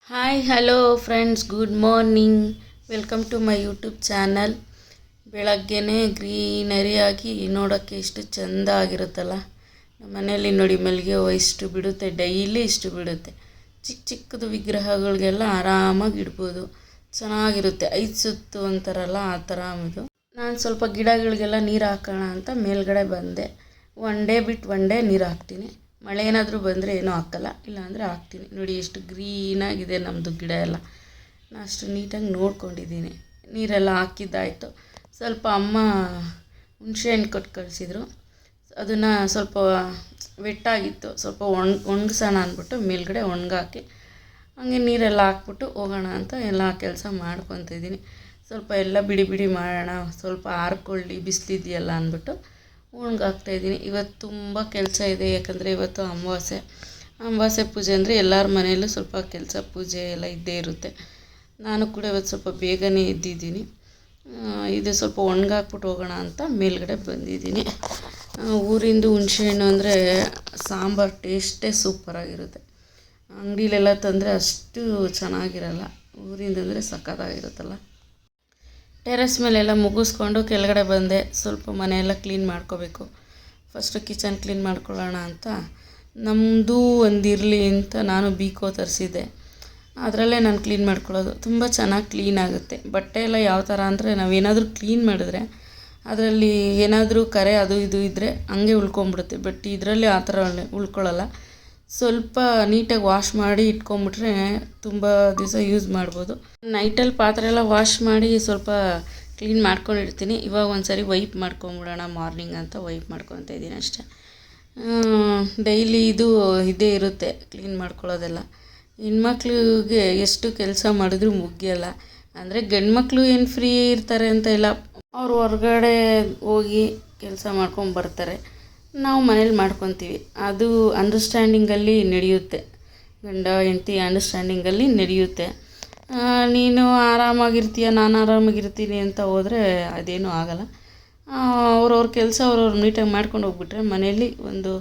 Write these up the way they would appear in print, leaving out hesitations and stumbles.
Hi hello friends, good morning. Welcome to my YouTube channel. ಬೆಳಗ್ಗೆನೇ ಗ್ರೀನರಿಯಾಗಿ ನೋಡೋಕ್ಕೆ ಇಷ್ಟು ಚೆಂದ ಆಗಿರುತ್ತಲ್ಲ. ನಮ್ಮ ಮನೆಯಲ್ಲಿ ನೋಡಿ, ಮಲ್ಲಿಗೆ ಹೂವು ಇಷ್ಟು ಬಿಡುತ್ತೆ, ಡೈಲಿ ಇಷ್ಟು ಬಿಡುತ್ತೆ. ಚಿಕ್ಕ ಚಿಕ್ಕದು ವಿಗ್ರಹಗಳಿಗೆಲ್ಲ ಆರಾಮಾಗಿ ಇಡ್ಬೋದು, ಚೆನ್ನಾಗಿರುತ್ತೆ. 5 ಸುತ್ತು ಅಂತಾರಲ್ಲ, ಆ ಥರ ಇದು. ನಾನು ಸ್ವಲ್ಪ ಗಿಡಗಳಿಗೆಲ್ಲ ನೀರು ಹಾಕೋಣ ಅಂತ ಮೇಲ್ಗಡೆ ಬಂದೆ. ಒನ್ ಡೇ ಬಿಟ್ಟು ಒನ್ ಡೇ ನೀರು ಹಾಕ್ತೀನಿ. ಮಳೆ ಏನಾದರೂ ಬಂದರೆ ಏನೂ ಹಾಕಲ್ಲ, ಇಲ್ಲಾಂದರೆ ಹಾಕ್ತೀನಿ. ನೋಡಿ ಎಷ್ಟು ಗ್ರೀನಾಗಿದೆ ನಮ್ಮದು ಗಿಡ ಎಲ್ಲ. ನಾನು ಅಷ್ಟು ನೀಟಾಗಿ ನೋಡ್ಕೊಂಡಿದ್ದೀನಿ. ನೀರೆಲ್ಲ ಹಾಕಿದ್ದಾಯಿತು. ಸ್ವಲ್ಪ ಅಮ್ಮ ಹುಣಸೆಹಣ್ಣು ಕೊಟ್ಟು ಕಳಿಸಿದ್ರು. ಅದನ್ನು ಸ್ವಲ್ಪ ವೆಟ್ಟಾಗಿತ್ತು, ಸ್ವಲ್ಪ ಒಣಗಿಸೋಣ ಅಂದ್ಬಿಟ್ಟು ಮೇಲ್ಗಡೆ ಒಣಗಾಕಿ ಹಾಗೆ ನೀರೆಲ್ಲ ಹಾಕ್ಬಿಟ್ಟು ಹೋಗೋಣ ಅಂತ ಎಲ್ಲ ಕೆಲಸ ಮಾಡ್ಕೊತಿದ್ದೀನಿ. ಸ್ವಲ್ಪ ಎಲ್ಲ ಬಿಡಿ ಬಿಡಿ ಮಾಡೋಣ, ಸ್ವಲ್ಪ ಆರ್ಕೊಳ್ಳಿ, ಬಿಸಿಲಿದೆಯಲ್ಲ ಅಂದ್ಬಿಟ್ಟು ಒಣಗಾಕ್ತಾಯಿದ್ದೀನಿ. ಇವತ್ತು ತುಂಬ ಕೆಲಸ ಇದೆ, ಯಾಕಂದರೆ ಇವತ್ತು ಅಮಾವಾಸ್ಯೆ ಪೂಜೆ ಅಂದರೆ ಎಲ್ಲರ ಮನೆಯಲ್ಲೂ ಸ್ವಲ್ಪ ಕೆಲಸ, ಪೂಜೆ ಎಲ್ಲ ಇದ್ದೇ ಇರುತ್ತೆ. ನಾನು ಕೂಡ ಇವತ್ತು ಸ್ವಲ್ಪ ಬೇಗನೆ ಎದ್ದಿದ್ದೀನಿ. ಇದು ಸ್ವಲ್ಪ ಒಣಗಾಕ್ಬಿಟ್ಟು ಹೋಗೋಣ ಅಂತ ಮೇಲ್ಗಡೆ ಬಂದಿದ್ದೀನಿ. ಊರಿಂದು ಹುಣಸೆಹಣ್ಣು ಅಂದರೆ ಸಾಂಬಾರು ಟೇಸ್ಟೇ ಸೂಪರಾಗಿರುತ್ತೆ. ಅಂಗಡಿಲೆಲ್ಲ ತಂದರೆ ಅಷ್ಟು ಚೆನ್ನಾಗಿರಲ್ಲ, ಊರಿಂದಂದರೆ ಸಖತ್ತಾಗಿರುತ್ತಲ್ಲ. ಟೆರೆಸ್ ಮೇಲೆಲ್ಲ ಮುಗಿಸ್ಕೊಂಡು ಕೆಳಗಡೆ ಬಂದೆ. ಸ್ವಲ್ಪ ಮನೆಯೆಲ್ಲ ಕ್ಲೀನ್ ಮಾಡ್ಕೋಬೇಕು. ಫಸ್ಟು ಕಿಚನ್ ಕ್ಲೀನ್ ಮಾಡ್ಕೊಳ್ಳೋಣ ಅಂತ, ನಮ್ಮದು ಒಂದಿರಲಿ ಅಂತ ನಾನು ಬೀಕೋ ತರಿಸಿದ್ದೆ. ಅದರಲ್ಲೇ ನಾನು ಕ್ಲೀನ್ ಮಾಡ್ಕೊಳ್ಳೋದು. ತುಂಬ ಚೆನ್ನಾಗಿ ಕ್ಲೀನ್ ಆಗುತ್ತೆ. ಬಟ್ಟೆ ಎಲ್ಲ ಯಾವ ಥರ ಅಂದರೆ, ನಾವೇನಾದರೂ ಕ್ಲೀನ್ ಮಾಡಿದ್ರೆ ಅದರಲ್ಲಿ ಏನಾದರೂ ಕರೆ ಅದು ಇದು ಇದ್ದರೆ ಹಂಗೆ ಉಳ್ಕೊಂಬಿಡುತ್ತೆ. ಬಟ್ ಇದರಲ್ಲಿ ಆ ಥರ ಉಳ್ಕೊಳ್ಳಲ್ಲ. ಸ್ವಲ್ಪ ನೀಟಾಗಿ ವಾಶ್ ಮಾಡಿ ಇಟ್ಕೊಂಬಿಟ್ರೆ ತುಂಬ ದಿವಸ ಯೂಸ್ ಮಾಡ್ಬೋದು. ನೈಟಲ್ಲಿ ಪಾತ್ರೆ ಎಲ್ಲ ವಾಶ್ ಮಾಡಿ ಸ್ವಲ್ಪ ಕ್ಲೀನ್ ಮಾಡ್ಕೊಂಡಿರ್ತೀನಿ. ಇವಾಗ ಒಂದು ಸರಿ ವೈಪ್ ಮಾಡ್ಕೊಂಬಿಡೋಣ ಮಾರ್ನಿಂಗ್ ಅಂತ ವೈಪ್ ಮಾಡ್ಕೊತಾ ಇದ್ದೀನಿ ಅಷ್ಟೇ. ಡೈಲಿ ಇದೇ ಇರುತ್ತೆ ಕ್ಲೀನ್ ಮಾಡ್ಕೊಳ್ಳೋದೆಲ್ಲ. ಹೆಣ್ಮಕ್ಳಿಗೆ ಎಷ್ಟು ಕೆಲಸ ಮಾಡಿದ್ರೂ ಮುಗಿಯಲ್ಲ. ಅಂದರೆ ಗಂಡ್ಮಕ್ಳು ಏನು ಫ್ರೀ ಇರ್ತಾರೆ ಅಂತ ಇಲ್ಲ, ಅವ್ರು ಹೊರಗಡೆ ಹೋಗಿ ಕೆಲಸ ಮಾಡ್ಕೊಂಬರ್ತಾರೆ, ನಾವು ಮನೇಲಿ ಮಾಡ್ಕೊತೀವಿ. ಅದು ಅಂಡರ್ಸ್ಟ್ಯಾಂಡಿಂಗಲ್ಲಿ ನಡೆಯುತ್ತೆ, ಗಂಡ ಹೆಂಡತಿ ಅಂಡರ್ಸ್ಟ್ಯಾಂಡಿಂಗಲ್ಲಿ ನಡೆಯುತ್ತೆ. ನೀನು ಆರಾಮಾಗಿರ್ತೀಯ, ನಾನು ಆರಾಮಾಗಿರ್ತೀನಿ ಅಂತ ಹೋದರೆ ಅದೇನೂ ಆಗಲ್ಲ. ಅವ್ರವ್ರ ಕೆಲಸ ಅವ್ರವ್ರು ನೀಟಾಗಿ ಮಾಡ್ಕೊಂಡು ಹೋಗ್ಬಿಟ್ರೆ ಮನೇಲಿ ಒಂದು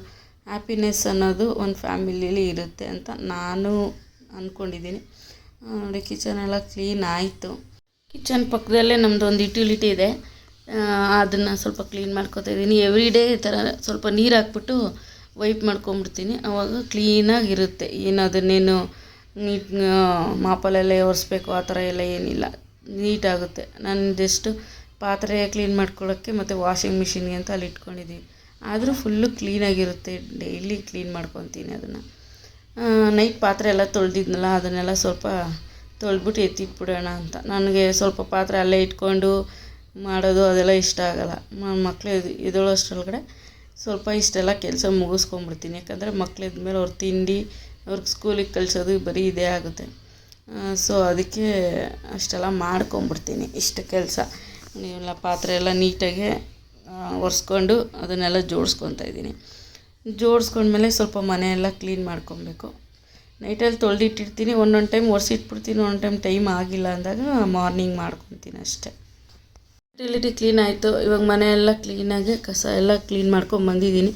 ಹ್ಯಾಪಿನೆಸ್ ಅನ್ನೋದು ಒಂದು ಫ್ಯಾಮಿಲಿಲಿ ಇರುತ್ತೆ ಅಂತ ನಾನು ಅಂದ್ಕೊಂಡಿದ್ದೀನಿ. ನೋಡಿ, ಕಿಚನ್ ಎಲ್ಲ ಕ್ಲೀನ್ ಆಯಿತು. ಕಿಚನ್ ಪಕ್ಕದಲ್ಲೇ ನಮ್ಮದು ಒಂದು ಯುಟಿಲಿಟಿ ಇದೆ, ಅದನ್ನು ಸ್ವಲ್ಪ ಕ್ಲೀನ್ ಮಾಡ್ಕೊತಾ ಇದ್ದೀನಿ. ಎವ್ರಿ ಡೇ ಈ ಥರ ಸ್ವಲ್ಪ ನೀರು ಹಾಕ್ಬಿಟ್ಟು ವೈಪ್ ಮಾಡ್ಕೊಂಬಿಡ್ತೀನಿ. ಆವಾಗ ಕ್ಲೀನಾಗಿರುತ್ತೆ. ಏನು ಅದನ್ನೇನು ನೀಟ್ ಮಾಪಲೆಲ್ಲ ಒರೆಸ್ಬೇಕು ಆ ಥರ ಎಲ್ಲ ಏನಿಲ್ಲ, ನೀಟಾಗುತ್ತೆ. ನಾನು ಜಸ್ಟ್ ಪಾತ್ರೆ ಕ್ಲೀನ್ ಮಾಡ್ಕೊಳ್ಳೋಕ್ಕೆ ಮತ್ತು ವಾಷಿಂಗ್ ಮಿಷಿನ್ಗೆ ಅಂತ ಅಲ್ಲಿ ಇಟ್ಕೊಂಡಿದ್ದೀವಿ. ಆದರೂ ಫುಲ್ಲು ಕ್ಲೀನಾಗಿರುತ್ತೆ. ಡೈಲಿ ಕ್ಲೀನ್ ಮಾಡ್ಕೊತೀನಿ ಅದನ್ನು. ನೈಟ್ ಪಾತ್ರೆ ಎಲ್ಲ ತೊಳೆದಿದ್ನಲ್ಲ, ಅದನ್ನೆಲ್ಲ ಸ್ವಲ್ಪ ತೊಳೆದ್ಬಿಟ್ಟು ಎತ್ತಿಟ್ಬಿಡೋಣ ಅಂತ. ನನಗೆ ಸ್ವಲ್ಪ ಪಾತ್ರೆ ಅಲ್ಲೇ ಇಟ್ಕೊಂಡು ಮಾಡೋದು ಅದೆಲ್ಲ ಇಷ್ಟ ಆಗೋಲ್ಲ. ಮಕ್ಕಳು ಎದ್ದೇಳೋಷ್ಟರೊಳಗಡೆ ಸ್ವಲ್ಪ ಇಷ್ಟೆಲ್ಲ ಕೆಲಸ ಮುಗಿಸ್ಕೊಂಬಿಡ್ತೀನಿ. ಯಾಕಂದರೆ ಮಕ್ಳು ಎದ್ಮೇಲೆ ಅವ್ರ ತಿಂಡಿ, ಅವ್ರಿಗೆ ಸ್ಕೂಲಿಗೆ ಕಳಿಸೋದು ಬರೀ ಇದೇ ಆಗುತ್ತೆ. ಸೊ ಅದಕ್ಕೆ ಅಷ್ಟೆಲ್ಲ ಮಾಡ್ಕೊಂಬಿಡ್ತೀನಿ. ಇಷ್ಟು ಕೆಲಸ ನೀವೆಲ್ಲ ಪಾತ್ರೆ ಎಲ್ಲ ನೀಟಾಗಿ ಒರೆಸ್ಕೊಂಡು ಅದನ್ನೆಲ್ಲ ಜೋಡಿಸ್ಕೊತಾ ಇದ್ದೀನಿ. ಜೋಡಿಸ್ಕೊಂಡ್ಮೇಲೆ ಸ್ವಲ್ಪ ಮನೆಯೆಲ್ಲ ಕ್ಲೀನ್ ಮಾಡ್ಕೊಬೇಕು. ನೈಟಲ್ಲಿ ತೊಳೆದಿಟ್ಟಿರ್ತೀನಿ, ಒಂದೊಂದು ಟೈಮ್ ಒರೆಸಿಟ್ಬಿಡ್ತೀನಿ, ಒಂದೊಂದು ಟೈಮ್ ಆಗಿಲ್ಲ ಅಂದಾಗ ಮಾರ್ನಿಂಗ್ ಮಾಡ್ಕೊತೀನಿ ಅಷ್ಟೇ. ಯುಟಿಲಿಟಿ ಕ್ಲೀನ್ ಆಯಿತು. ಇವಾಗ ಮನೆಯೆಲ್ಲ ಕ್ಲೀನಾಗಿ ಕಸ ಎಲ್ಲ ಕ್ಲೀನ್ ಮಾಡ್ಕೊಂಬಂದಿದ್ದೀನಿ.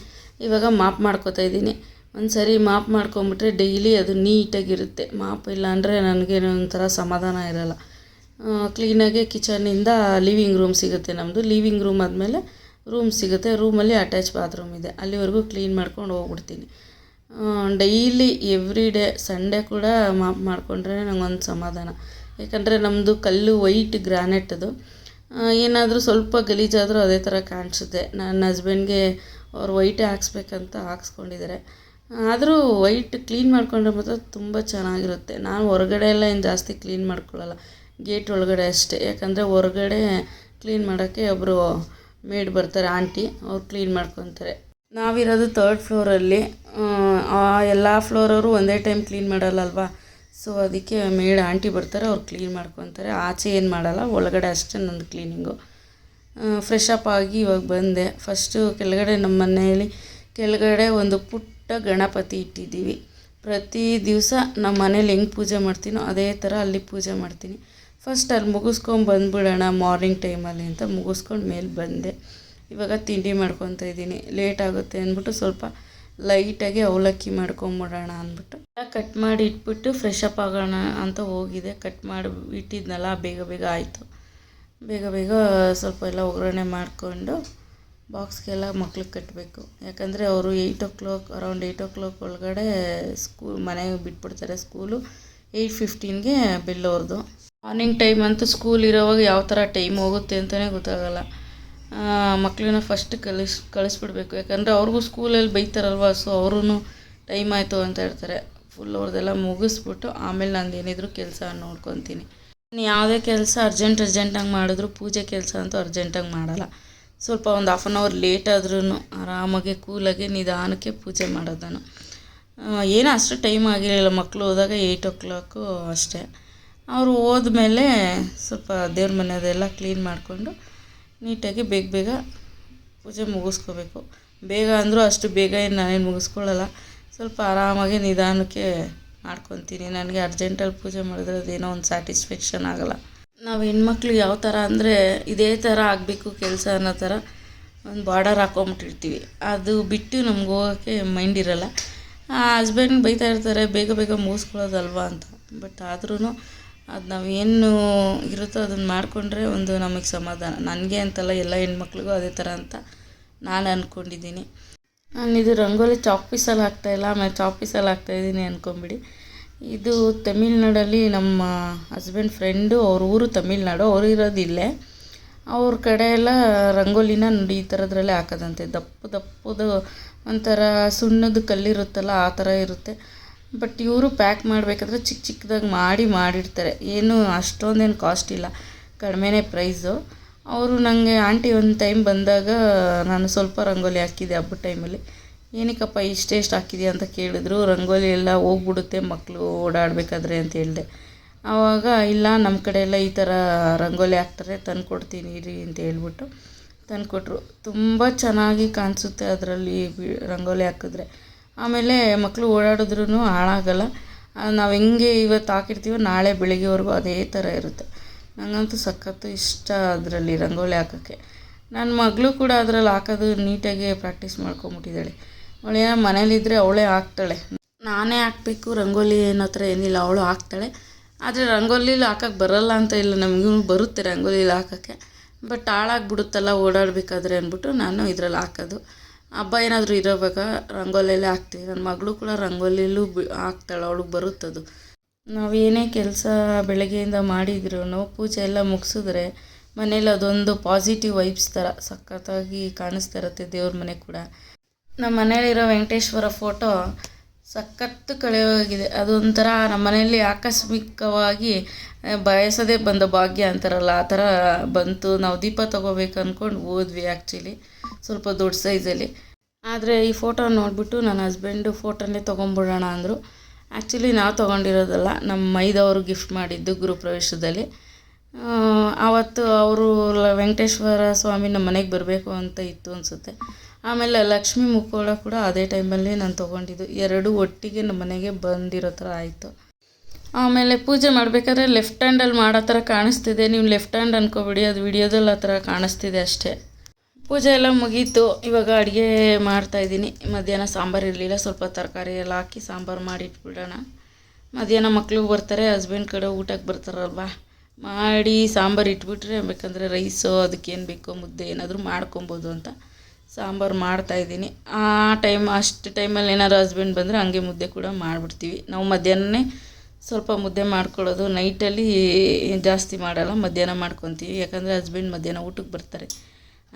ಇವಾಗ ಮಾಪ್ ಮಾಡ್ಕೊತಾ ಇದ್ದೀನಿ. ಒಂದು ಸರಿ ಮಾಪ್ ಮಾಡ್ಕೊಂಬಿಟ್ರೆ ಡೈಲಿ ಅದು ನೀಟಾಗಿರುತ್ತೆ. ಮಾಪ್ ಇಲ್ಲ ಅಂದರೆ ನನಗೇನೋ ಒಂಥರ ಸಮಾಧಾನ ಇರೋಲ್ಲ. ಕ್ಲೀನಾಗಿ ಕಿಚನಿಂದ ಲಿವಿಂಗ್ ರೂಮ್ ಸಿಗುತ್ತೆ ನಮ್ಮದು. ಲಿವಿಂಗ್ ರೂಮ್ ಆದಮೇಲೆ ರೂಮ್ ಸಿಗುತ್ತೆ. ರೂಮಲ್ಲಿ ಅಟ್ಯಾಚ್ ಬಾತ್ರೂಮ್ ಇದೆ, ಅಲ್ಲಿವರೆಗೂ ಕ್ಲೀನ್ ಮಾಡ್ಕೊಂಡು ಹೋಗ್ಬಿಡ್ತೀನಿ. ಡೈಲಿ ಎವ್ರಿ ಡೇ ಸಂಡೇ ಕೂಡ ಮಾಪ್ ಮಾಡಿಕೊಂಡ್ರೆ ನಂಗೊಂದು ಸಮಾಧಾನ. ಯಾಕಂದರೆ ನಮ್ಮದು ಕಲ್ಲು ವೈಟ್ ಗ್ರಾನೈಟ್ ಅದು. ಏನಾದರೂ ಸ್ವಲ್ಪ ಗಲೀಜಾದರೂ ಅದೇ ಥರ ಕಾಣಿಸುತ್ತೆ. ನನ್ನ ಹಸ್ಬೆಂಡ್ಗೆ ಅವ್ರು ವೈಟೇ ಹಾಕ್ಸ್ಬೇಕಂತ ಹಾಕ್ಸ್ಕೊಂಡಿದ್ದಾರೆ. ಆದರೂ ವೈಟ್ ಕ್ಲೀನ್ ಮಾಡ್ಕೊಂಡ್ರೆ ಮಾತ್ರ ತುಂಬ ಚೆನ್ನಾಗಿರುತ್ತೆ. ನಾನು ಹೊರಗಡೆ ಎಲ್ಲ ಏನು ಜಾಸ್ತಿ ಕ್ಲೀನ್ ಮಾಡ್ಕೊಳ್ಳಲ್ಲ, ಗೇಟ್ ಒಳಗಡೆ ಅಷ್ಟೇ. ಯಾಕಂದರೆ ಹೊರಗಡೆ ಕ್ಲೀನ್ ಮಾಡೋಕ್ಕೆ ಒಬ್ಬರು ಮೇಡ್ ಬರ್ತಾರೆ, ಆಂಟಿ, ಅವ್ರು ಕ್ಲೀನ್ ಮಾಡ್ಕೊತಾರೆ. ನಾವಿರೋದು 3rd ಫ್ಲೋರಲ್ಲಿ. ಎಲ್ಲ ಫ್ಲೋರವರು ಒಂದೇ ಟೈಮ್ ಕ್ಲೀನ್ ಮಾಡಲ್ಲಲ್ವಾ. ಸೊ ಅದಕ್ಕೆ ಮೇಡ್ ಆಂಟಿ ಬರ್ತಾರೆ, ಅವ್ರು ಕ್ಲೀನ್ ಮಾಡ್ಕೊತಾರೆ. ಆಚೆ ಏನು ಮಾಡಲ್ಲ, ಒಳಗಡೆ ಅಷ್ಟೇ ನಂದು ಕ್ಲೀನಿಂಗು. ಫ್ರೆಶ್ ಅಪ್ ಆಗಿ ಇವಾಗ ಬಂದೆ. ಫಸ್ಟು ಕೆಳಗಡೆ ನಮ್ಮ ಮನೆಯಲ್ಲಿ ಕೆಳಗಡೆ ಒಂದು ಪುಟ್ಟ ಗಣಪತಿ ಇಟ್ಟಿದ್ದೀವಿ. ಪ್ರತಿ ದಿವಸ ನಮ್ಮ ಮನೇಲಿ ಹೆಂಗೆ ಪೂಜೆ ಮಾಡ್ತೀನೋ ಅದೇ ಥರ ಅಲ್ಲಿ ಪೂಜೆ ಮಾಡ್ತೀನಿ. ಫಸ್ಟ್ ಅಲ್ಲಿ ಮುಗಿಸ್ಕೊಂಡು ಬಂದುಬಿಡೋಣ ಮಾರ್ನಿಂಗ್ ಟೈಮಲ್ಲಿ ಅಂತ ಮುಗಿಸ್ಕೊಂಡು ಮೇಲೆ ಬಂದೆ. ಇವಾಗ ತಿಂಡಿ ಮಾಡ್ಕೊತಾ ಇದ್ದೀನಿ. ಲೇಟ್ ಆಗುತ್ತೆ ಅಂದ್ಬಿಟ್ಟು ಸ್ವಲ್ಪ ಲೈಟಾಗಿ ಅವಲಕ್ಕಿ ಮಾಡ್ಕೊಂಬಿಡೋಣ ಅಂದ್ಬಿಟ್ಟು ಕಟ್ ಮಾಡಿ ಇಟ್ಬಿಟ್ಟು ಫ್ರೆಶ್ ಅಪ್ ಆಗೋಣ ಅಂತ ಹೋಗಿದೆ. ಕಟ್ ಮಾಡಿ ಇಟ್ಟಿದ್ನಲ್ಲ, ಬೇಗ ಬೇಗ ಆಯಿತು. ಬೇಗ ಬೇಗ ಸ್ವಲ್ಪ ಎಲ್ಲ ಒಗ್ಗರಣೆ ಮಾಡಿಕೊಂಡು ಬಾಕ್ಸ್ಗೆಲ್ಲ ಮಕ್ಳಿಗೆ ಕಟ್ಟಬೇಕು. ಯಾಕಂದರೆ ಅವರು ಅರೌಂಡ್ 8 ಒಳಗಡೆ ಮನೆಗೆ ಬಿಟ್ಬಿಡ್ತಾರೆ. ಸ್ಕೂಲು 8:15ಗೆ ಬೆಲ್ ಅವ್ರದ್ದು. ಮಾರ್ನಿಂಗ್ ಟೈಮ್ ಅಂತೂ ಸ್ಕೂಲ್ ಇರೋವಾಗ ಯಾವ ಥರ ಟೈಮ್ ಹೋಗುತ್ತೆ ಅಂತಲೇ ಗೊತ್ತಾಗಲ್ಲ. ಮಕ್ಕಳನ್ನ ಫಸ್ಟ್ ಕಳಿಸ್ಬಿಡ್ಬೇಕು. ಯಾಕಂದರೆ ಅವ್ರಿಗೂ ಸ್ಕೂಲಲ್ಲಿ ಬೈತಾರಲ್ವ, ಸೊ ಅವ್ರೂ ಟೈಮ್ ಆಯಿತು ಅಂತ ಹೇಳ್ತಾರೆ. ಫುಲ್ ಅವ್ರದ್ದೆಲ್ಲ ಮುಗಿಸ್ಬಿಟ್ಟು ಆಮೇಲೆ ನಂದು ಏನಿದ್ರು ಕೆಲಸ ನೋಡ್ಕೊತೀನಿ. ಯಾವುದೇ ಕೆಲಸ ಅರ್ಜೆಂಟಾಗಿ ಮಾಡಿದ್ರು ಪೂಜೆ ಕೆಲಸ ಅಂತೂ ಅರ್ಜೆಂಟಾಗಿ ಮಾಡಲ್ಲ. ಸ್ವಲ್ಪ ಒಂದು 1/2 hour ಲೇಟ್ ಆದ್ರೂ ಆರಾಮಾಗಿ ಕೂಲಾಗಿ ನಿಧಾನಕ್ಕೆ ಪೂಜೆ ಮಾಡೋದು ನಾನು. ಏನೋ ಅಷ್ಟು ಟೈಮ್ ಆಗಿರಲಿಲ್ಲ. ಮಕ್ಕಳು ಹೋದಾಗ 8 ಅಷ್ಟೇ. ಅವರು ಹೋದ್ಮೇಲೆ ಸ್ವಲ್ಪ ದೇವ್ರ ಮನೆಯದೆಲ್ಲ ಕ್ಲೀನ್ ಮಾಡಿಕೊಂಡು ನೀಟಾಗಿ ಬೇಗ ಪೂಜೆ ಮುಗಿಸ್ಕೋಬೇಕು. ಬೇಗ ಅಂದರೂ ಅಷ್ಟು ಬೇಗ ನಾನೇನು ಮುಗಿಸ್ಕೊಳ್ಳಲ್ಲ. ಸ್ವಲ್ಪ ಆರಾಮಾಗಿ ನಿಧಾನಕ್ಕೆ ಮಾಡ್ಕೊತೀನಿ. ನನಗೆ ಅರ್ಜೆಂಟಲ್ಲಿ ಪೂಜೆ ಮಾಡಿದ್ರೆ ಅದೇನೋ ಒಂದು ಸ್ಯಾಟಿಸ್ಫ್ಯಾಕ್ಷನ್ ಆಗೋಲ್ಲ. ನಾವು ಹೆಣ್ಮಕ್ಳು ಯಾವ ಥರ ಅಂದರೆ ಇದೇ ಥರ ಆಗಬೇಕು ಕೆಲಸ ಅನ್ನೋ ಥರ ಒಂದು ಬಾರ್ಡರ್ ಹಾಕ್ಕೊಂಬಿಟ್ಟಿರ್ತೀವಿ. ಅದು ಬಿಟ್ಟು ನಮ್ಗೆ ಹೋಗೋಕ್ಕೆ ಮೈಂಡ್ ಇರೋಲ್ಲ. ಹಸ್ಬೆಂಡ್ ಬೈತಾ ಇರ್ತಾರೆ ಬೇಗ ಬೇಗ ಮುಗಿಸ್ಕೊಳ್ಳೋದಲ್ವಾ ಅಂತ. ಬಟ್ ಆದ್ರೂ ಅದು ನಾವೇನು ಇರುತ್ತೋ ಅದನ್ನು ಮಾಡಿಕೊಂಡ್ರೆ ಒಂದು ನಮಗೆ ಸಮಾಧಾನ. ನನಗೆ ಅಂತಲ್ಲ, ಎಲ್ಲ ಹೆಣ್ಮಕ್ಳಿಗೂ ಅದೇ ಥರ ಅಂತ ನಾನು ಅಂದ್ಕೊಂಡಿದ್ದೀನಿ. ಇದು ರಂಗೋಲಿ ಚಾಕ್ ಪೀಸಲ್ಲಿ ಹಾಕ್ತಾಯಿಲ್ಲ, ಆಮೇಲೆ ಚಾಕ್ ಪೀಸಲ್ಲಿ ಹಾಕ್ತಾಯಿದ್ದೀನಿ ಅಂದ್ಕೊಂಬಿಡಿ. ಇದು ತಮಿಳ್ನಾಡಲ್ಲಿ ನಮ್ಮ ಹಸ್ಬೆಂಡ್ ಫ್ರೆಂಡು, ಅವ್ರ ಊರು ತಮಿಳ್ನಾಡು, ಅವರು ಇರೋದು ಇಲ್ಲೇ. ಅವ್ರ ಕಡೆ ಎಲ್ಲ ರಂಗೋಲಿನ ನೋಡಿ ಈ ಥರದ್ರಲ್ಲೇ ಹಾಕೋದಂತೆ. ದಪ್ಪದು ಒಂಥರ ಸುಣ್ಣದ ಕಲ್ಲಿರುತ್ತಲ್ಲ ಆ ಥರ ಇರುತ್ತೆ. ಬಟ್ ಇವರು ಪ್ಯಾಕ್ ಮಾಡಬೇಕಾದ್ರೆ ಚಿಕ್ಕದಾಗಿ ಮಾಡಿರ್ತಾರೆ. ಏನು ಅಷ್ಟೊಂದೇನು ಕಾಸ್ಟ್ ಇಲ್ಲ, ಕಡಿಮೆನೇ ಪ್ರೈಸು. ಅವರು ನನಗೆ ಆಂಟಿ ಒಂದು ಟೈಮ್ ಬಂದಾಗ ನಾನು ಸ್ವಲ್ಪ ರಂಗೋಲಿ ಹಾಕಿದ್ದೆ ಹಬ್ಬದ ಟೈಮಲ್ಲಿ. ಏನಕ್ಕಪ್ಪ ಇಷ್ಟೆಷ್ಟು ಹಾಕಿದೆಯಾ ಅಂತ ಕೇಳಿದ್ರು. ರಂಗೋಲಿ ಎಲ್ಲ ಹೋಗ್ಬಿಡುತ್ತೆ ಮಕ್ಕಳು ಓಡಾಡಬೇಕಾದ್ರೆ ಅಂತ ಹೇಳಿದೆ. ಆವಾಗ ಇಲ್ಲ ನಮ್ಮ ಕಡೆ ಎಲ್ಲ ಈ ಥರ ರಂಗೋಲಿ ಹಾಕ್ತಾರೆ, ತಂದುಕೊಡ್ತೀನಿ ಇರಿ ಅಂತ ಹೇಳ್ಬಿಟ್ಟು ತಂದುಕೊಟ್ರು. ತುಂಬ ಚೆನ್ನಾಗಿ ಕಾಣಿಸುತ್ತೆ ಅದರಲ್ಲಿ ರಂಗೋಲಿ ಹಾಕಿದ್ರೆ. ಆಮೇಲೆ ಮಕ್ಕಳು ಓಡಾಡಿದ್ರೂ ಹಾಳಾಗಲ್ಲ. ನಾವು ಹೆಂಗೆ ಇವತ್ತು ಹಾಕಿರ್ತೀವೋ ನಾಳೆ ಬೆಳಿಗ್ಗೆವರೆಗೂ ಅದೇ ಥರ ಇರುತ್ತೆ. ನನಗಂತೂ ಸಖತ್ತು ಇಷ್ಟ ಅದರಲ್ಲಿ ರಂಗೋಲಿ ಹಾಕೋಕ್ಕೆ. ನನ್ನ ಮಗಳು ಕೂಡ ಅದರಲ್ಲಿ ಹಾಕೋದು ನೀಟಾಗಿ ಪ್ರಾಕ್ಟೀಸ್ ಮಾಡ್ಕೊಂಬಿಟ್ಟಿದ್ದಾಳೆ. ಅವಳೇನೋ ಮನೇಲಿದ್ದರೆ ಅವಳೇ ಹಾಕ್ತಾಳೆ. ನಾನೇ ಹಾಕಬೇಕು ರಂಗೋಲಿ ಅನ್ನೋ ಥರ ಏನಿಲ್ಲ, ಅವಳು ಹಾಕ್ತಾಳೆ. ಆದರೆ ರಂಗೋಲಿಲಿ ಹಾಕೋಕ್ಕೆ ಬರಲ್ಲ ಅಂತ ಇಲ್ಲ, ನಮಗೂ ಬರುತ್ತೆ ರಂಗೋಲಿಲಿ ಹಾಕೋಕ್ಕೆ. ಬಟ್ ಹಾಳಾಗ್ಬಿಡುತ್ತಲ್ಲ ಓಡಾಡಬೇಕಾದ್ರೆ ಅಂದ್ಬಿಟ್ಟು ನಾನು ಇದರಲ್ಲಿ ಹಾಕೋದು. ಹಬ್ಬ ಏನಾದರೂ ಇರೋವಾಗ ರಂಗೋಲಿಯಲ್ಲೇ ಹಾಕ್ತೀವಿ. ನನ್ನ ಮಗಳು ಕೂಡ ರಂಗೋಲಿಯಲ್ಲೂ ಹಾಕ್ತಾಳೆ, ಅವಳಿಗೆ ಬರುತ್ತದು. ನಾವೇನೇ ಕೆಲಸ ಬೆಳಗ್ಗೆಯಿಂದ ಮಾಡಿದ್ರೂ ಪೂಜೆ ಎಲ್ಲ ಮುಗಿಸಿದ್ರೆ ಮನೇಲಿ ಅದೊಂದು ಪಾಸಿಟಿವ್ ವೈಬ್ಸ್ ಥರ ಸಖತ್ತಾಗಿ ಕಾಣಿಸ್ತಾ ಇರುತ್ತೆ. ದೇವ್ರ ಮನೆ ಕೂಡ ನಮ್ಮ ಮನೇಲಿರೋ ವೆಂಕಟೇಶ್ವರ ಫೋಟೋ ಸಖತ್ತು ಕಳೆಯೋಗಿದೆ. ಅದೊಂಥರ ನಮ್ಮ ಮನೆಯಲ್ಲಿ ಆಕಸ್ಮಿಕವಾಗಿ ಬಯಸದೇ ಬಂದ ಭಾಗ್ಯ ಅಂತಾರಲ್ಲ, ಆ ಥರ ಬಂತು. ನಾವು ದೀಪ ತೊಗೋಬೇಕು ಅಂದ್ಕೊಂಡು ಹೋದ್ವಿ ಆ್ಯಕ್ಚುಲಿ, ಸ್ವಲ್ಪ ದೊಡ್ಡ ಸೈಜಲ್ಲಿ. ಆದರೆ ಈ ಫೋಟೋ ನೋಡಿಬಿಟ್ಟು ನನ್ನ ಹಸ್ಬೆಂಡು ಫೋಟೋನೇ ತೊಗೊಂಬಿಡೋಣ ಅಂದರು. ಆ್ಯಕ್ಚುಲಿ ನಾವು ತೊಗೊಂಡಿರೋದಲ್ಲ, ನಮ್ಮ ಮೈದವರು ಗಿಫ್ಟ್ ಮಾಡಿದ್ದು ಗೃಹಪ್ರವೇಶದಲ್ಲಿ. ಆವತ್ತು ಅವರು ವೆಂಕಟೇಶ್ವರ ಸ್ವಾಮಿ ನಮ್ಮ ಮನೆಗೆ ಬರಬೇಕು ಅಂತ ಇತ್ತು ಅನಿಸುತ್ತೆ. ಆಮೇಲೆ ಲಕ್ಷ್ಮೀ ಮುಕ್ಕೋಳ ಕೂಡ ಅದೇ ಟೈಮಲ್ಲಿ ನಾನು ತೊಗೊಂಡಿದ್ದು. ಎರಡೂ ಒಟ್ಟಿಗೆ ನಮ್ಮ ಮನೆಗೆ ಬಂದಿರೋ ಥರ ಆಯಿತು. ಆಮೇಲೆ ಪೂಜೆ ಮಾಡಬೇಕಾದ್ರೆ ಲೆಫ್ಟ್ ಹ್ಯಾಂಡಲ್ಲಿ ಮಾಡೋ ಥರ ಕಾಣಿಸ್ತಿದೆ. ನೀವು ಲೆಫ್ಟ್ ಹ್ಯಾಂಡ್ ಅಂದ್ಕೊಬಿಡಿ, ಅದು ವಿಡಿಯೋದಲ್ಲಿ ಆ ಥರ ಕಾಣಿಸ್ತಿದೆ ಅಷ್ಟೇ. ಪೂಜೆ ಎಲ್ಲ ಮುಗೀತು. ಇವಾಗ ಅಡುಗೆ ಮಾಡ್ತಾಯಿದ್ದೀನಿ. ಮಧ್ಯಾಹ್ನ ಸಾಂಬಾರು ಇರಲಿಲ್ಲ, ಸ್ವಲ್ಪ ತರಕಾರಿ ಎಲ್ಲ ಹಾಕಿ ಸಾಂಬಾರು ಮಾಡಿಟ್ಬಿಡೋಣ. ಮಧ್ಯಾಹ್ನ ಮಕ್ಳಿಗೆ ಬರ್ತಾರೆ, ಹಸ್ಬೆಂಡ್ ಕಡೆ ಊಟಕ್ಕೆ ಬರ್ತಾರಲ್ವ, ಮಾಡಿ ಸಾಂಬಾರು ಇಟ್ಬಿಟ್ರೆ ಬೇಕಂದರೆ ರೈಸು ಅದಕ್ಕೇನು ಬೇಕೋ ಮುದ್ದೆ ಏನಾದರೂ ಮಾಡ್ಕೊಬೋದು ಅಂತ ಸಾಂಬಾರು ಮಾಡ್ತಾಯಿದ್ದೀನಿ. ಅಷ್ಟು ಟೈಮಲ್ಲಿ ಏನಾದ್ರು ಹಸ್ಬೆಂಡ್ ಬಂದರೆ ಹಂಗೆ ಮುದ್ದೆ ಕೂಡ ಮಾಡಿಬಿಡ್ತೀವಿ. ನಾವು ಮಧ್ಯಾಹ್ನನೇ ಸ್ವಲ್ಪ ಮುದ್ದೆ ಮಾಡ್ಕೊಳ್ಳೋದು, ನೈಟಲ್ಲಿ ಜಾಸ್ತಿ ಮಾಡಲ್ಲ, ಮಧ್ಯಾಹ್ನ ಮಾಡ್ಕೊತೀವಿ. ಯಾಕಂದರೆ ಹಸ್ಬೆಂಡ್ ಮಧ್ಯಾಹ್ನ ಊಟಕ್ಕೆ ಬರ್ತಾರೆ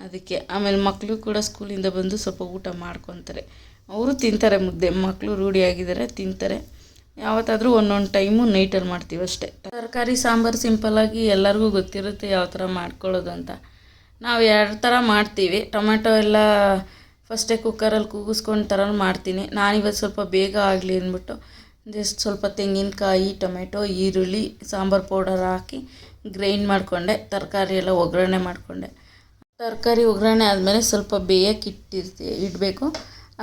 ಅದಕ್ಕೆ. ಆಮೇಲೆ ಮಕ್ಕಳು ಕೂಡ ಸ್ಕೂಲಿಂದ ಬಂದು ಸ್ವಲ್ಪ ಊಟ ಮಾಡ್ಕೊತಾರೆ. ಅವರು ತಿಂತಾರೆ ಮುದ್ದೆ, ಮಕ್ಕಳು ರೂಢಿಯಾಗಿದ್ದಾರೆ, ತಿಂತಾರೆ. ಯಾವತ್ತಾದರೂ ಒಂದೊಂದು ಟೈಮು ನೈಟಲ್ಲಿ ಮಾಡ್ತೀವಿ ಅಷ್ಟೇ. ತರಕಾರಿ ಸಾಂಬಾರು ಸಿಂಪಲ್ಲಾಗಿ ಎಲ್ಲರಿಗೂ ಗೊತ್ತಿರುತ್ತೆ ಯಾವ ಥರ ಮಾಡ್ಕೊಳ್ಳೋದು ಅಂತ. ನಾವು 2 ಥರ ಮಾಡ್ತೀವಿ. ಟೊಮೆಟೊ ಎಲ್ಲ ಫಸ್ಟೇ ಕುಕ್ಕರಲ್ಲಿ ಕೂಗಿಸ್ಕೊಂಡು ಥರ ಮಾಡ್ತೀನಿ. ನಾನಿವತ್ತು ಸ್ವಲ್ಪ ಬೇಗ ಆಗಲಿ ಅಂದ್ಬಿಟ್ಟು ಜಸ್ಟ್ ಸ್ವಲ್ಪ ತೆಂಗಿನಕಾಯಿ, ಟೊಮೆಟೊ, ಈರುಳ್ಳಿ, ಸಾಂಬಾರು ಪೌಡರ್ ಹಾಕಿ ಗ್ರೈಂಡ್ ಮಾಡಿಕೊಂಡೆ. ತರಕಾರಿ ಎಲ್ಲ ಒಗ್ಗರಣೆ ಮಾಡಿಕೊಂಡೆ. ತರಕಾರಿ ಒಗ್ಗರಣೆ ಆದಮೇಲೆ ಸ್ವಲ್ಪ ಬೇಯಕ್ಕೆ ಇಡಬೇಕು.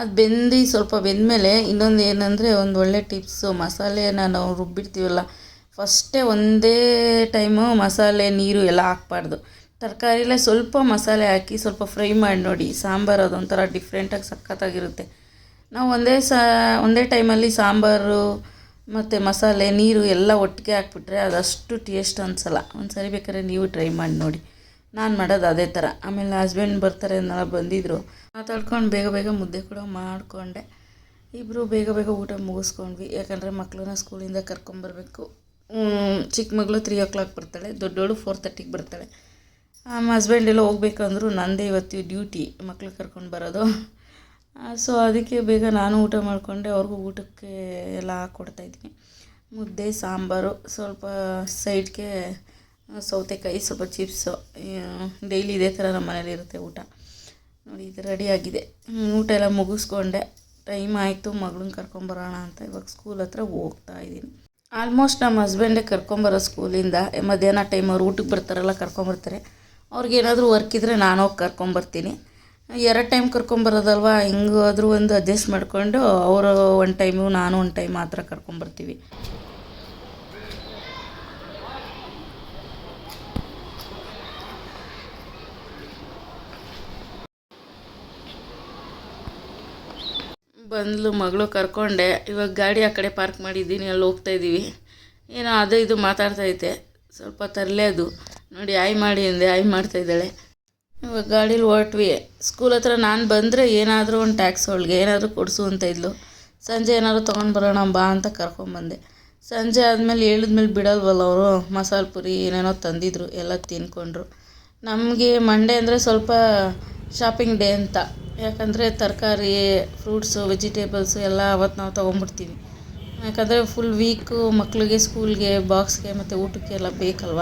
ಅದು ಸ್ವಲ್ಪ ಬೆಂದಮೇಲೆ ಇನ್ನೊಂದು ಏನಂದರೆ ಒಂದು ಒಳ್ಳೆ ಟಿಪ್ಸು, ಮಸಾಲೆನ ನಾವು ರುಬ್ಬಿಡ್ತೀವಲ್ಲ, ಫಸ್ಟೇ ಒಂದೇ ಟೈಮು ಮಸಾಲೆ ನೀರು ಎಲ್ಲ ಹಾಕ್ಬಾರ್ದು. ತರಕಾರಿಲೇ ಸ್ವಲ್ಪ ಮಸಾಲೆ ಹಾಕಿ ಸ್ವಲ್ಪ ಫ್ರೈ ಮಾಡಿ ನೋಡಿ, ಸಾಂಬಾರು ಅದೊಂಥರ ಡಿಫ್ರೆಂಟಾಗಿ ಸಖತ್ತಾಗಿರುತ್ತೆ. ನಾವು ಒಂದೇ ಟೈಮಲ್ಲಿ ಸಾಂಬಾರು ಮತ್ತು ಮಸಾಲೆ ನೀರು ಎಲ್ಲ ಒಟ್ಟಿಗೆ ಹಾಕ್ಬಿಟ್ರೆ ಅದಷ್ಟು ಟೇಸ್ಟ್ ಅನಿಸಲ್ಲ. ಒಂದು ಸರಿ ಬೇಕಾದ್ರೆ ನೀವು ಟ್ರೈ ಮಾಡಿ ನೋಡಿ. ನಾನು ಮಾಡೋದು ಅದೇ ಥರ. ಆಮೇಲೆ ಹಸ್ಬೆಂಡ್ ಬರ್ತಾರೆ ಅನ್ನೋ ಬಂದಿದ್ದರು, ಮಾತಾಡ್ಕೊಂಡು ಬೇಗ ಬೇಗ ಮುದ್ದೆ ಕೂಡ ಮಾಡಿಕೊಂಡೆ. ಇಬ್ಬರು ಬೇಗ ಬೇಗ ಊಟ ಮುಗಿಸ್ಕೊಂಡ್ವಿ. ಯಾಕಂದರೆ ಮಕ್ಕಳನ್ನ ಸ್ಕೂಲಿಂದ ಕರ್ಕೊಂಬರ್ಬೇಕು. ಚಿಕ್ಕ ಮಗಳು 3 o'clock ಬರ್ತಾಳೆ, ದೊಡ್ಡವಳು 4:30ಗೆ ಬರ್ತಾಳೆ. ಹಸ್ಬೆಂಡ್ ಎಲ್ಲ ಹೋಗ್ಬೇಕಂದ್ರು ನನ್ನದೇ ಇವತ್ತು ಡ್ಯೂಟಿ ಮಕ್ಳು ಕರ್ಕೊಂಡು ಬರೋದು. ಸೊ ಅದಕ್ಕೆ ಬೇಗ ನಾನು ಊಟ ಮಾಡಿಕೊಂಡೆ, ಅವ್ರಿಗೂ ಊಟಕ್ಕೆ ಎಲ್ಲ ಹಾಕ್ಕೊಡ್ತಾಯಿದ್ದೀನಿ. ಮುದ್ದೆ ಸಾಂಬಾರು, ಸ್ವಲ್ಪ ಸೈಡ್ಗೆ ಸೌತೆಕಾಯಿ, ಸ್ವಲ್ಪ ಚಿಪ್ಸು. ಡೈಲಿ ಇದೇ ಥರ ನಮ್ಮ ಮನೇಲಿ ಇರುತ್ತೆ ಊಟ. ನೋಡಿ ಇದು ರೆಡಿಯಾಗಿದೆ. ಊಟ ಎಲ್ಲ ಮುಗಿಸ್ಕೊಂಡೆ. ಟೈಮ್ ಆಯಿತು ಮಗಳನ್ನ ಕರ್ಕೊಂಬರೋಣ ಅಂತ ಇವಾಗ ಸ್ಕೂಲ್ ಹತ್ರ ಹೋಗ್ತಾಯಿದ್ದೀನಿ. ಆಲ್ಮೋಸ್ಟ್ ನಮ್ಮ ಹಸ್ಬೆಂಡೇ ಕರ್ಕೊಂಬರೋ ಸ್ಕೂಲಿಂದ. ಮಧ್ಯಾಹ್ನ ಟೈಮ್ ಅವ್ರು ಊಟಕ್ಕೆ ಬರ್ತಾರಲ್ಲ ಕರ್ಕೊಂಬರ್ತಾರೆ. ಅವ್ರಿಗೇನಾದರೂ ವರ್ಕ್ ಇದ್ದರೆ ನಾನು ಹೋಗಿ ಕರ್ಕೊಂಬರ್ತೀನಿ. 2 ಟೈಮ್ ಕರ್ಕೊಂಬರೋದಲ್ವ, ಹೆಂಗಾದರೂ ಒಂದು ಅಡ್ಜಸ್ಟ್ ಮಾಡಿಕೊಂಡು ಅವರು ಒಂದು ಟೈಮು ನಾನು ಒಂದು ಟೈಮ್ ಮಾತ್ರ ಕರ್ಕೊಂಬರ್ತೀವಿ. ಬಂದ್ಲು ಮಗಳು ಕರ್ಕೊಂಡೆ. ಇವಾಗ ಗಾಡಿ ಆ ಕಡೆ ಪಾರ್ಕ್ ಮಾಡಿದ್ದೀನಿ, ಅಲ್ಲಿ ಹೋಗ್ತಾಯಿದ್ದೀವಿ. ಏನೋ ಅದು ಇದು ಮಾತಾಡ್ತೈತೆ, ಸ್ವಲ್ಪ ತರಲೆ ಅದು. ನೋಡಿ ಆಯ್ ಮಾಡಿ ಅಂದೆ, ಆಯ್ ಮಾಡ್ತಾಯಿದ್ದಾಳೆ. ಇವಾಗ ಗಾಡೀಲಿ ಹೊರಟ್ವಿ. ಸ್ಕೂಲ್ ಹತ್ರ ನಾನು ಬಂದರೆ ಏನಾದರೂ ಒಂದು ಟ್ಯಾಕ್ಸ್ ಅವಳಿಗೆ ಏನಾದರೂ ಕೊಡಿಸು ಅಂತ ಇದ್ಲು. ಸಂಜೆ ಏನಾದರೂ ತೊಗೊಂಡು ಬರೋಣ ಬಾ ಅಂತ ಕರ್ಕೊಂಬಂದೆ. ಸಂಜೆ ಆದಮೇಲೆ ಹೇಳಿದ್ಮೇಲೆ ಬಿಡಲ್ವಲ್ಲ ಅವರು. ಮಸಾಲೆ ಪುರಿ ಏನೇನೋ ತಂದಿದ್ರು, ಎಲ್ಲ ತಿನ್ಕೊಂಡ್ರು. ನಮಗೆ ಮಂಡೇ ಅಂದರೆ ಸ್ವಲ್ಪ ಶಾಪಿಂಗ್ ಡೇ ಅಂತ. ಯಾಕಂದರೆ ತರಕಾರಿ, ಫ್ರೂಟ್ಸು, ವೆಜಿಟೇಬಲ್ಸು ಎಲ್ಲ ಅವತ್ತು ನಾವು ತೊಗೊಂಬಿಡ್ತೀವಿ. ಯಾಕಂದರೆ ಫುಲ್ ವೀಕು ಮಕ್ಕಳಿಗೆ ಸ್ಕೂಲ್ಗೆ, ಬಾಕ್ಸ್ಗೆ ಮತ್ತು ಊಟಕ್ಕೆ ಎಲ್ಲ ಬೇಕಲ್ವ.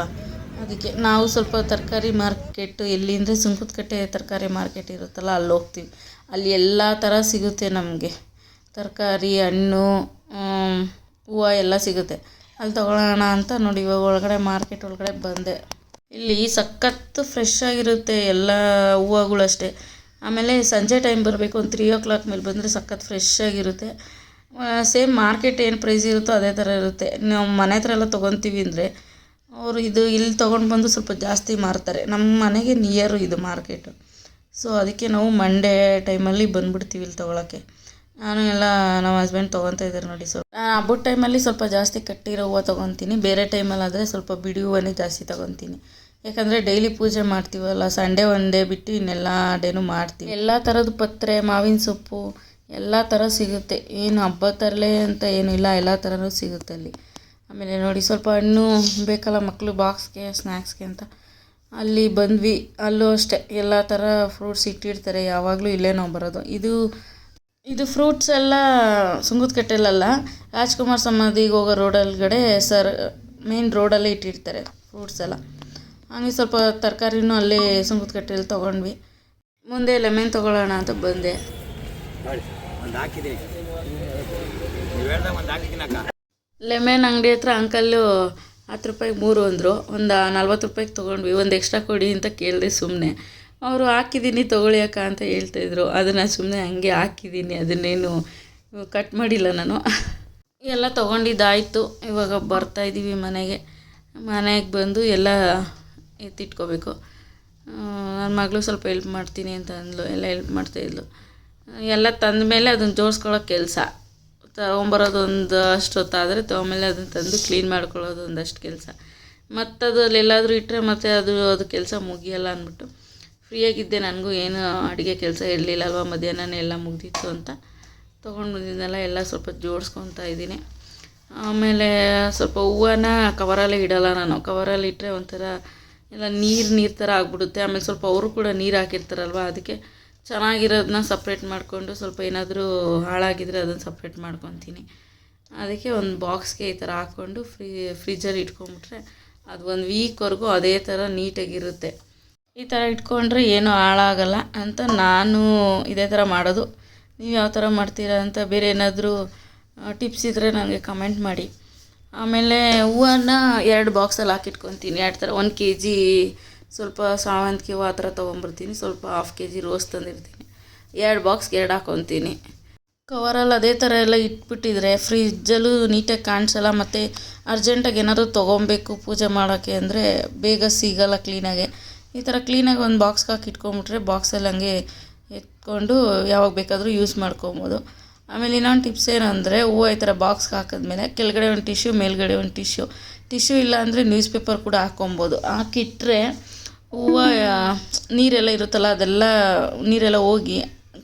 ಅದಕ್ಕೆ ನಾವು ಸ್ವಲ್ಪ ತರಕಾರಿ ಮಾರ್ಕೆಟು ಎಲ್ಲಿ ಅಂದರೆ ಸುಂಕದಕಟ್ಟೆ ತರಕಾರಿ ಮಾರ್ಕೆಟ್ ಇರುತ್ತಲ್ಲ, ಅಲ್ಲಿ ಹೋಗ್ತೀವಿ. ಅಲ್ಲಿ ಎಲ್ಲ ಥರ ಸಿಗುತ್ತೆ ನಮಗೆ. ತರಕಾರಿ, ಹಣ್ಣು, ಹೂವು ಎಲ್ಲ ಸಿಗುತ್ತೆ. ಅಲ್ಲಿ ತೊಗೊಳ್ಳೋಣ ಅಂತ ನೋಡಿ ಇವಾಗ ಒಳಗಡೆ ಮಾರ್ಕೆಟ್ ಒಳಗಡೆ ಬಂದೆ. ಇಲ್ಲಿ ಸಖತ್ತು ಫ್ರೆಶ್ ಆಗಿರುತ್ತೆ ಎಲ್ಲ ಹೂವುಗಳಷ್ಟೇ. ಆಮೇಲೆ ಸಂಜೆ ಟೈಮ್ ಬರಬೇಕು, ಒಂದು 3 o'clock ಮೇಲೆ ಬಂದರೆ ಸಖತ್ತು ಫ್ರೆಶ್ ಆಗಿರುತ್ತೆ. ಸೇಮ್ ಮಾರ್ಕೆಟ್ ಏನು ಪ್ರೈಸ್ ಇರುತ್ತೋ ಅದೇ ಥರ ಇರುತ್ತೆ. ನಾವು ಮನೆ ಹತ್ರ ಎಲ್ಲ ತೊಗೊತೀವಿ ಅಂದರೆ ಅವರು ಇಲ್ಲಿ ತೊಗೊಂಡು ಬಂದು ಸ್ವಲ್ಪ ಜಾಸ್ತಿ ಮಾರ್ತಾರೆ. ನಮ್ಮ ಮನೆಗೆ ನಿಯರು ಇದು ಮಾರ್ಕೆಟು. ಸೊ ಅದಕ್ಕೆ ನಾವು ಮಂಡೇ ಟೈಮಲ್ಲಿ ಬಂದುಬಿಡ್ತೀವಿ ಇಲ್ಲಿ ತೊಗೊಳಕ್ಕೆ. ನಾನು ಎಲ್ಲ ನಮ್ಮ ಹಸ್ಬೆಂಡ್ ತೊಗೊತಾ ಇದ್ದಾರೆ ನೋಡಿ. ಸ್ವಲ್ಪ ಹಬ್ಬದ ಟೈಮಲ್ಲಿ ಸ್ವಲ್ಪ ಜಾಸ್ತಿ ಕಟ್ಟಿರೋ ಹೂವು ತೊಗೊತೀನಿ. ಬೇರೆ ಟೈಮಲ್ಲಾದರೆ ಸ್ವಲ್ಪ ಬಿಡಿ ಹೂವನ್ನೇ ಜಾಸ್ತಿ ತೊಗೊತೀನಿ. ಯಾಕಂದರೆ ಡೈಲಿ ಪೂಜೆ ಮಾಡ್ತೀವಲ್ಲ, ಸಂಡೇ ಒಂದೇ ಬಿಟ್ಟು ಇನ್ನೆಲ್ಲ ಡೇನೂ ಮಾಡ್ತೀವಿ. ಎಲ್ಲ ಥರದ ಪತ್ರೆ, ಮಾವಿನ ಸೊಪ್ಪು ಎಲ್ಲ ಥರ ಸಿಗುತ್ತೆ. ಏನು ಹಬ್ಬ ತರಲೆ ಅಂತ ಏನಿಲ್ಲ, ಎಲ್ಲ ಥರನೂ ಸಿಗುತ್ತೆ ಅಲ್ಲಿ. ಆಮೇಲೆ ನೋಡಿ ಸ್ವಲ್ಪ ಹಣ್ಣು ಬೇಕಲ್ಲ ಮಕ್ಕಳು ಬಾಕ್ಸ್ಗೆ, ಸ್ನ್ಯಾಕ್ಸ್ಗೆ ಅಂತ ಅಲ್ಲಿ ಬಂದ್ವಿ. ಅಲ್ಲೂ ಅಷ್ಟೇ ಎಲ್ಲ ಥರ ಫ್ರೂಟ್ಸ್ ಇಟ್ಟಿರ್ತಾರೆ. ಯಾವಾಗಲೂ ಇಲ್ಲೇ ನಾವು ಬರೋದು. ಇದು ಫ್ರೂಟ್ಸ್ ಎಲ್ಲ ಸುಂಕದಕಟ್ಟೆಲಲ್ಲ, ರಾಜ್ಕುಮಾರ್ ಸಮಾಧಿಗೆ ಹೋಗೋ ರೋಡಲ್ಗಡೆ ಮೇನ್ ರೋಡಲ್ಲೇ ಇಟ್ಟಿರ್ತಾರೆ ಫ್ರೂಟ್ಸ್ ಎಲ್ಲ. ಹಂಗೆ ಸ್ವಲ್ಪ ತರಕಾರಿನೂ ಅಲ್ಲೇ ಸುಂಕದಕಟ್ಟೆಯಲ್ಲಿ ತೊಗೊಂಡ್ವಿ. ಮುಂದೆ ಲೆಮನ್ ತೊಗೊಳ್ಳೋಣ ಅಂತ ಬಂದೆ. ಲೆಮನ್ ಅಂಗಡಿ ಹತ್ರ ಅಂಕಲ್ಲು 10 ರೂಪಾಯಿಗೆ 3 ಅಂದರು. ಒಂದು 40 ರೂಪಾಯಿಗೆ ತೊಗೊಂಡ್ವಿ. ಒಂದು ಎಕ್ಸ್ಟ್ರಾ ಕೊಡಿ ಅಂತ ಕೇಳಿದೆ ಸುಮ್ಮನೆ. ಅವರು ಹಾಕಿದ್ದೀನಿ ತೊಗೊಳ್ಳಿ ಅಕ್ಕ ಅಂತ ಹೇಳ್ತಾಯಿದ್ರು. ಅದನ್ನು ಸುಮ್ಮನೆ ಹಂಗೆ ಹಾಕಿದ್ದೀನಿ, ಅದನ್ನೇನು ಕಟ್ ಮಾಡಿಲ್ಲ ನಾನು. ಎಲ್ಲ ತೊಗೊಂಡಿದ್ದಾಯಿತು. ಇವಾಗ ಬರ್ತಾಯಿದ್ದೀವಿ ಮನೆಗೆ ಬಂದು ಎಲ್ಲ ಎತ್ತಿಟ್ಕೋಬೇಕು. ನನ್ನ ಮಗಳು ಸ್ವಲ್ಪ ಹೆಲ್ಪ್ ಮಾಡ್ತೀನಿ ಅಂತ ಅಂದ್ಲು, ಎಲ್ಲ ಹೆಲ್ಪ್ ಮಾಡ್ತಾಯಿದ್ಲು. ಎಲ್ಲ ತಂದ ಮೇಲೆ ಅದನ್ನು ಜೋಡಿಸ್ಕೊಳ್ಳೋ ಕೆಲಸ. ತೊಗೊಂಬರೋದು ಅಷ್ಟು ಹೊತ್ತಾದರೆ ಆಮೇಲೆ ಅದನ್ನು ತಂದು ಕ್ಲೀನ್ ಮಾಡ್ಕೊಳ್ಳೋದು ಒಂದಷ್ಟು ಕೆಲಸ. ಮತ್ತು ಅದು ಎಲ್ಲಾದರೂ ಇಟ್ಟರೆ ಮತ್ತು ಅದು ಕೆಲಸ ಮುಗಿಯಲ್ಲ ಅಂದ್ಬಿಟ್ಟು ಫ್ರೀಯಾಗಿದ್ದೆ. ನನಗೂ ಏನು ಅಡುಗೆ ಕೆಲಸ ಇರಲಿಲ್ಲ ಅಲ್ವ, ಮಧ್ಯಾಹ್ನನೇ ಎಲ್ಲ ಮುಗ್ದಿತ್ತು ಅಂತ ತೊಗೊಂಡು ಬಂದಿದ್ದೆಲ್ಲ ಎಲ್ಲ ಸ್ವಲ್ಪ ಜೋಡಿಸ್ಕೊತಾ ಇದ್ದೀನಿ. ಆಮೇಲೆ ಸ್ವಲ್ಪ ಹೂವನ್ನ ಕವರಲ್ಲೇ ಇಡೋಲ್ಲ ನಾನು. ಕವರಲ್ಲಿ ಇಟ್ಟರೆ ಒಂಥರ ಎಲ್ಲ ನೀರು ಥರ ಆಗಿಬಿಡುತ್ತೆ. ಆಮೇಲೆ ಸ್ವಲ್ಪ ಅವರು ಕೂಡ ನೀರು ಹಾಕಿರ್ತಾರಲ್ವ, ಅದಕ್ಕೆ ಚೆನ್ನಾಗಿರೋದನ್ನ ಸಪ್ರೇಟ್ ಮಾಡಿಕೊಂಡು, ಸ್ವಲ್ಪ ಏನಾದರೂ ಹಾಳಾಗಿದ್ದರೆ ಅದನ್ನು ಸಪ್ರೇಟ್ ಮಾಡ್ಕೊತೀನಿ. ಅದಕ್ಕೆ ಒಂದು ಬಾಕ್ಸ್ಗೆ ಈ ಥರ ಹಾಕ್ಕೊಂಡು ಫ್ರಿಜ್ಜಲ್ಲಿ ಇಟ್ಕೊಂಡ್ಬಿಟ್ರೆ ಅದು ಒಂದು ವೀಕ್ವರೆಗೂ ಅದೇ ಥರ ನೀಟಾಗಿರುತ್ತೆ. ಈ ಥರ ಇಟ್ಕೊಂಡ್ರೆ ಏನೂ ಹಾಳಾಗಲ್ಲ ಅಂತ ನಾನು ಇದೇ ಥರ ಮಾಡೋದು. ನೀವು ಯಾವ ಥರ ಮಾಡ್ತೀರಾ ಅಂತ ಬೇರೆ ಏನಾದರೂ ಟಿಪ್ಸ್ ಇದ್ದರೆ ನನಗೆ ಕಮೆಂಟ್ ಮಾಡಿ. ಆಮೇಲೆ ಹೂವನ್ನು 2 ಬಾಕ್ಸಲ್ಲಿ ಹಾಕಿಟ್ಕೊತೀನಿ. 2 ಥರ 1 kg ಸ್ವಲ್ಪ ಸಾವಂತಿಗೆ ಹೂವು ಆ ಥರ ತೊಗೊಂಬರ್ತೀನಿ. ಸ್ವಲ್ಪ 1/2 kg ರೋಸ್ ತಂದಿರ್ತೀನಿ. 2 ಬಾಕ್ಸ್ಗೆ 2 ಹಾಕ್ಕೊತೀನಿ. ಕವರಲ್ಲಿ ಅದೇ ಥರ ಎಲ್ಲ ಇಟ್ಬಿಟ್ಟಿದ್ರೆ ಫ್ರಿಜ್ಜಲ್ಲೂ ನೀಟಾಗಿ ಕಾಣಿಸಲ್ಲ. ಮತ್ತು ಅರ್ಜೆಂಟಾಗಿ ಏನಾದರೂ ತೊಗೊಬೇಕು ಪೂಜೆ ಮಾಡೋಕ್ಕೆ ಅಂದರೆ ಬೇಗ ಸಿಗಲ್ಲ ಕ್ಲೀನಾಗೆ. ಈ ಥರ ಕ್ಲೀನಾಗಿ ಒಂದು ಬಾಕ್ಸ್ಗೆ ಹಾಕಿ ಇಟ್ಕೊಂಬಿಟ್ರೆ ಬಾಕ್ಸಲ್ಲಿ ಹಂಗೆ ಎತ್ಕೊಂಡು ಯಾವಾಗ ಬೇಕಾದರೂ ಯೂಸ್ ಮಾಡ್ಕೊಬೋದು. ಆಮೇಲೆ ಇನ್ನೊಂದು ಟಿಪ್ಸ್ ಏನಂದರೆ ಹೂವು ಈ ಥರ ಬಾಕ್ಸ್ಗೆ ಹಾಕಿದ್ಮೇಲೆ ಕೆಳಗಡೆ ಒಂದು ಟಿಶ್ಯೂ ಮೇಲ್ಗಡೆ ಒಂದು ಟಿಶ್ಯೂ ಇಲ್ಲ ಅಂದರೆ ನ್ಯೂಸ್ ಪೇಪರ್ ಕೂಡ ಹಾಕ್ಕೊಬೋದು. ಹಾಕಿಟ್ರೆ ಹೂವು ನೀರೆಲ್ಲ ಇರುತ್ತಲ್ಲ ಅದೆಲ್ಲ ನೀರೆಲ್ಲ ಹೋಗಿ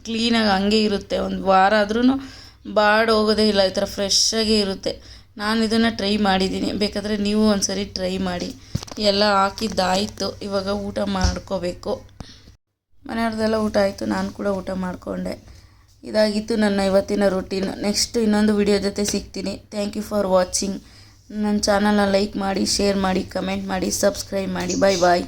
ಕ್ಲೀನಾಗಿ ಹಂಗೆ ಇರುತ್ತೆ. ಒಂದು ವಾರ ಆದ್ರೂ ಹೋಗೋದೇ ಇಲ್ಲ, ಈ ಥರ ಫ್ರೆಶ್ಶಾಗೇ ಇರುತ್ತೆ. ನಾನು ಇದನ್ನು ಟ್ರೈ ಮಾಡಿದ್ದೀನಿ, ಬೇಕಾದರೆ ನೀವು ಒಂದು ಸರಿ ಟ್ರೈ ಮಾಡಿ. ಎಲ್ಲ ಹಾಕಿದ್ದಾಯಿತು, ಇವಾಗ ಊಟ ಮಾಡ್ಕೋಬೇಕು. ಮನೆಯವ್ರದ್ದೆಲ್ಲ ಊಟ ಆಯಿತು, ನಾನು ಕೂಡ ಊಟ ಮಾಡಿಕೊಂಡೆ. ಇದಾಗಿತ್ತು ನನ್ನ ಇವತ್ತಿನ ರೂಟೀನ್. ನೆಕ್ಸ್ಟ್ ಇನ್ನೊಂದು ವಿಡಿಯೋ ಜೊತೆ ಸಿಗ್ತೀನಿ. Thank you for watching. ನನ್ನ ಚಾನಲ್ನ ಲೈಕ್ ಮಾಡಿ, ಶೇರ್ ಮಾಡಿ, ಕಮೆಂಟ್ ಮಾಡಿ, ಸಬ್ಸ್ಕ್ರೈಬ್ ಮಾಡಿ. ಬಾಯ್ ಬಾಯ್.